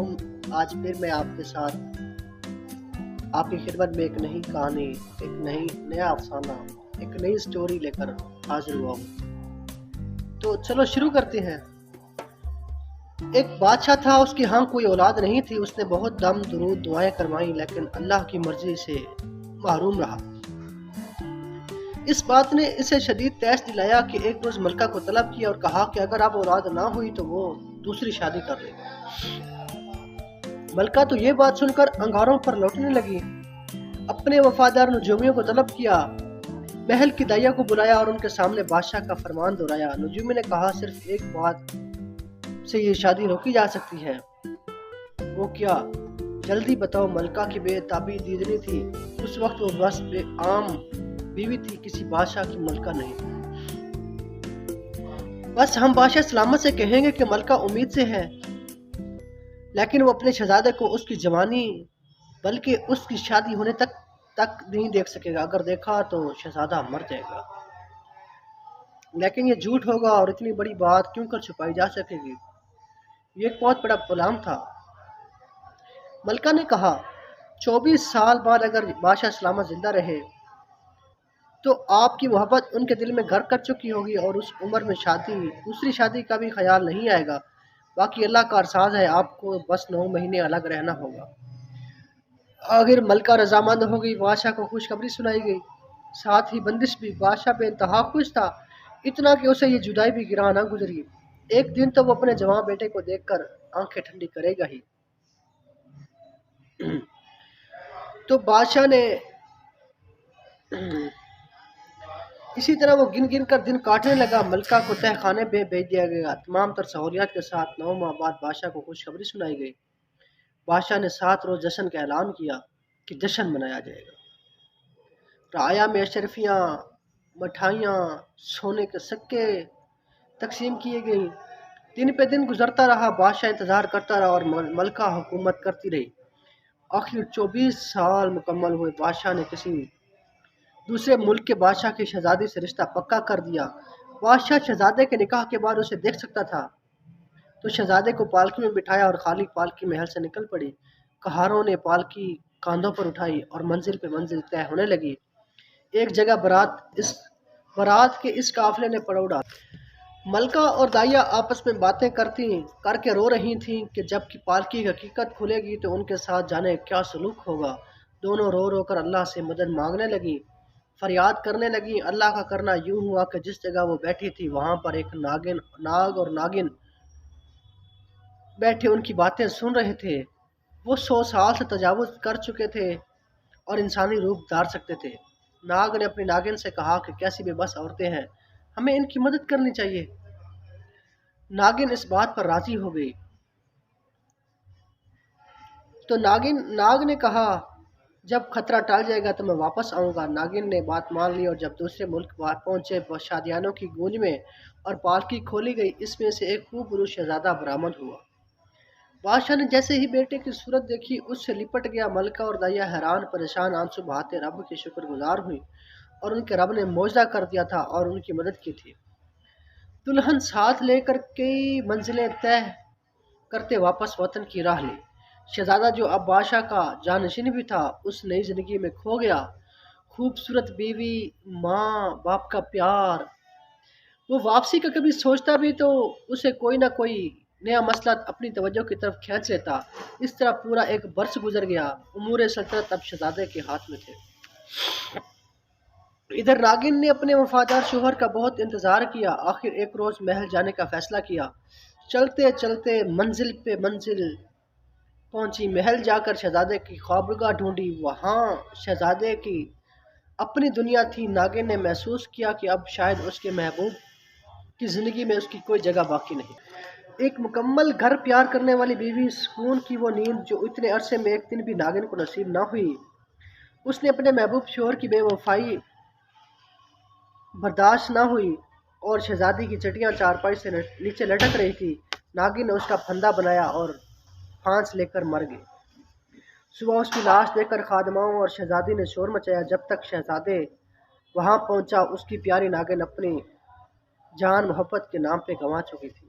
علیکم۔ آج پھر میں آپ کے ساتھ آپ کی خدمت میں ایک نئی کہانی، نیا افسانہ، ایک نئی سٹوری لے کر حاضر ہوا ہوں۔ تو چلو شروع کرتے ہیں۔ ایک بادشاہ تھا، اس کی کوئی اولاد نہیں تھی۔ اس نے بہت دم درود دعائیں کروائیں لیکن اللہ کی مرضی سے محروم رہا۔ اس بات نے اسے شدید تیس دلایا کہ ایک روز ملکہ کو طلب کیا اور کہا کہ اگر اب اولاد نہ ہوئی تو وہ دوسری شادی کر لے۔ ملکہ تو یہ بات سن کر انگاروں پر لوٹنے لگی۔ اپنے وفادار نجومیوں کو طلب کیا، محل کی دائیا کو بلایا اور ان کے سامنے بادشاہ کا فرمان دہرایا۔ نجومی نے کہا صرف ایک بات سے یہ شادی روکی جا سکتی ہے۔ وہ کیا؟ جلدی بتاؤ۔ ملکہ کی بے تابی دیدنی تھی۔ اس وقت وہ بس بے عام بیوی تھی، کسی بادشاہ کی ملکہ نہیں۔ بس ہم بادشاہ سلامت سے کہیں گے کہ ملکہ امید سے ہے، لیکن وہ اپنے شہزادے کو اس کی جوانی بلکہ اس کی شادی ہونے تک نہیں دیکھ سکے گا۔ اگر دیکھا تو شہزادہ مر جائے گا۔ لیکن یہ جھوٹ ہوگا اور اتنی بڑی بات کیوں کر چھپائی جا سکے گی؟ یہ ایک بہت بڑا پلان تھا۔ ملکہ نے کہا 24 سال بعد اگر بادشاہ سلامت زندہ رہے تو آپ کی محبت ان کے دل میں گھر کر چکی ہوگی اور اس عمر میں دوسری شادی کا بھی خیال نہیں آئے گا۔ باقی اللہ کا ارساز ہے، آپ کو بس 9 مہینے الگ رہنا ہوگا۔ آخر ملکہ رضامند ہو گئی۔ بادشاہ کو خوشخبری سنائی گئی، ساتھ ہی بندش بھی۔ بادشاہ بے انتہا خوش تھا، اتنا کہ اسے یہ جدائی بھی گراں نہ گزری۔ ایک دن تو وہ اپنے جوان بیٹے کو دیکھ کر آنکھیں ٹھنڈی کرے گا ہی۔ تو بادشاہ نے اسی طرح وہ گن گن کر دن کاٹنے لگا۔ ملکہ کو تہ خانے میں بھیج دیا گیا۔ تمام تر سہولیات کے ساتھ 9 ماہ بعد بادشاہ کو خوشخبری سنائی گئی۔ بادشاہ نے 7 روز جشن کا اعلان کیا کہ جشن منایا جائے گا۔ رعایا میں اشرفیاں، مٹھائیاں، سونے کے سکے تقسیم کیے گئیں۔ دن پہ دن گزرتا رہا، بادشاہ انتظار کرتا رہا اور ملکہ حکومت کرتی رہی۔ آخر 24 سال مکمل ہوئے۔ بادشاہ نے کسی دوسرے ملک کے بادشاہ کی شہزادی سے رشتہ پکا کر دیا۔ بادشاہ شہزادے کے نکاح کے بعد اسے دیکھ سکتا تھا تو شہزادے کو پالکی میں بٹھایا اور خالی پالکی محل سے نکل پڑی۔ کہاروں نے پالکی کاندھوں پر اٹھائی اور منزل پہ منزل طے ہونے لگی۔ ایک جگہ برات کے اس قافلے نے پروڑا۔ ملکہ اور دائیا آپس میں باتیں کر کے رو رہی تھیں کہ جب کہ پالکی کی حقیقت کھلے گی تو ان کے ساتھ جانے کیا سلوک ہوگا۔ دونوں رو رو کر اللہ سے مدد مانگنے لگی، فریاد کرنے لگی۔ اللہ کا کرنا یوں ہوا کہ جس جگہ وہ بیٹھی تھی وہاں پر ایک ناگ اور ناگن بیٹھے ان کی باتیں سن رہے تھے۔ وہ 100 سال سے تجاوز کر چکے تھے اور انسانی روپ دھار سکتے تھے۔ ناگ نے اپنی ناگن سے کہا کہ کیسی بے بس عورتیں ہیں، ہمیں ان کی مدد کرنی چاہیے۔ ناگن اس بات پر راضی ہو گئی۔ تو ناگ نے کہا جب خطرہ ٹل جائے گا تو میں واپس آؤں گا۔ ناگن نے بات مان لی اور جب دوسرے ملک پہنچے، شادیانوں کی گونج میں اور پالکی کھولی گئی، اس میں سے ایک خوبصورت شہزادہ برآمد ہوا۔ بادشاہ نے جیسے ہی بیٹے کی صورت دیکھی اس سے لپٹ گیا۔ ملکہ اور دائیا حیران پریشان آنسو بہاتے رب کی شکر گزار ہوئی اور ان کے رب نے معجزہ کر دیا تھا اور ان کی مدد کی تھی۔ دلہن ساتھ لے کر کئی منزلیں طے کرتے واپس وطن کی راہ لی۔ شہزادہ جو اب بادشاہ کا جانشین بھی تھا اس نئی زندگی میں کھو گیا۔ خوبصورت بیوی، ماں باپ کا پیار۔ وہ واپسی کا کبھی سوچتا بھی تو اسے کوئی نہ کوئی نیا مسئلہ اپنی توجہ کی طرف کھینچ لیتا۔ اس طرح پورا ایک برس گزر گیا۔ امور سلطنت اب شہزادے کے ہاتھ میں تھے۔ ادھر ناگن نے اپنے وفادار شوہر کا بہت انتظار کیا۔ آخر ایک روز محل جانے کا فیصلہ کیا۔ چلتے چلتے منزل پہ منزل پہنچی۔ محل جا کر شہزادے کی خوابگاہ ڈھونڈی، وہاں شہزادے کی اپنی دنیا تھی۔ ناگن نے محسوس کیا کہ اب شاید اس کے محبوب کی زندگی میں اس کی کوئی جگہ باقی نہیں۔ ایک مکمل گھر، پیار کرنے والی بیوی، سکون کی وہ نیند جو اتنے عرصے میں ایک دن بھی ناگن کو نصیب نہ ہوئی۔ اس نے اپنے محبوب شوہر کی بے وفائی برداشت نہ ہوئی اور شہزادی کی چٹیاں چارپائی سے نیچے لٹک رہی تھی۔ ناگن نے اس کا پھندا بنایا اور پھانس لے کر مر گئی۔ صبح اس کی لاش دیکھ کر خادماؤں اور شہزادی نے شور مچایا۔ جب تک شہزادے وہاں پہنچا اس کی پیاری ناگن اپنی جان محبت کے نام پہ گنوا چکی تھی۔